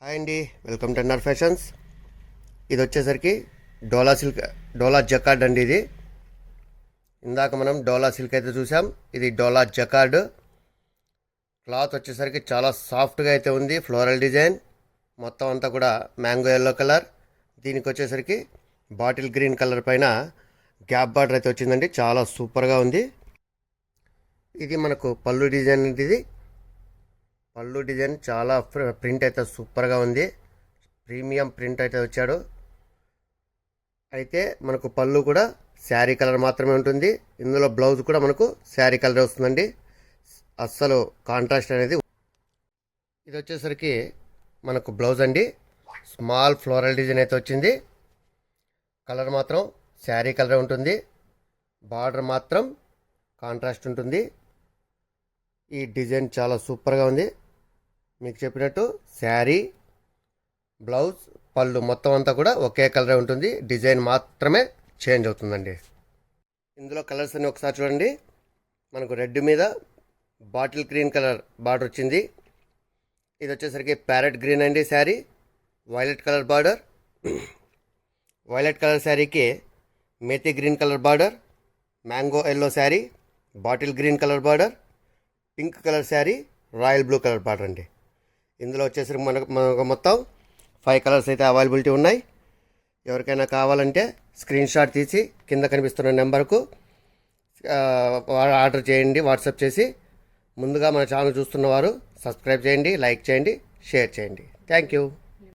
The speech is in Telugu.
హాయ్ అండి, వెల్కమ్ టు ఎన్ఆర్ ఫ్యాషన్స్. ఇది వచ్చేసరికి డోలా సిల్క్, డోలా జకార్డ్ అండి. ఇది ఇందాక మనం డోలా సిల్క్ అయితే చూసాం. ఇది డోలా జకార్డ్. క్లాత్ వచ్చేసరికి చాలా సాఫ్ట్గా అయితే ఉంది. ఫ్లోరల్ డిజైన్ మొత్తం అంతా కూడా మ్యాంగో ఎల్లో కలర్. దీనికి వచ్చేసరికి బాటిల్ గ్రీన్ కలర్ పైన గ్యాప్ బార్డర్ అయితే వచ్చిందండి. చాలా సూపర్గా ఉంది. ఇది మనకు పళ్ళు డిజైన్. ఇది పళ్ళు డిజైన్ చాలా ప్రింట్ అయితే సూపర్గా ఉంది. ప్రీమియం ప్రింట్ అయితే వచ్చాడు. అయితే మనకు పళ్ళు కూడా శారీ కలర్ మాత్రమే ఉంటుంది. ఇందులో బ్లౌజ్ కూడా మనకు శారీ కలర్ వస్తుందండి. అస్సలు కాంట్రాస్ట్ అనేది. ఇది వచ్చేసరికి మనకు బ్లౌజ్ అండి. స్మాల్ ఫ్లోరల్ డిజైన్ అయితే వచ్చింది. కలర్ మాత్రం శారీ కలర్ ఉంటుంది. బార్డర్ మాత్రం కాంట్రాస్ట్ ఉంటుంది. ఈ డిజైన్ చాలా సూపర్గా ఉంది. మీకు చెప్పినట్టు శారీ, బ్లౌజ్, పళ్ళు మొత్తం అంతా కూడా ఒకే కలరే ఉంటుంది. డిజైన్ మాత్రమే చేంజ్ అవుతుందండి. ఇందులో కలర్స్ అన్ని ఒకసారి చూడండి. మనకు రెడ్ మీద బాటిల్ గ్రీన్ కలర్ బార్డర్ వచ్చింది. ఇది వచ్చేసరికి ప్యారెట్ గ్రీన్ అండి sari. Violet colour border. Violet colour శారీకి methi green colour border. Mango yellow sari, bottle green colour border. Pink colour sari, royal blue colour border అండి. ఇందులో వచ్చేసరికి మనకు మొత్తం 5 కలర్స్ అయితే అవైలబిలిటీ ఉన్నాయి. ఎవరికైనా కావాలంటే స్క్రీన్ షాట్ తీసి కింద కనిపిస్తున్న నెంబర్కు ఆర్డర్ చేయండి. వాట్సాప్ చేసి ముందుగా మన ఛానల్ చూస్తున్నవారు సబ్స్క్రైబ్ చేయండి, లైక్ చేయండి, షేర్ చేయండి. Thank you.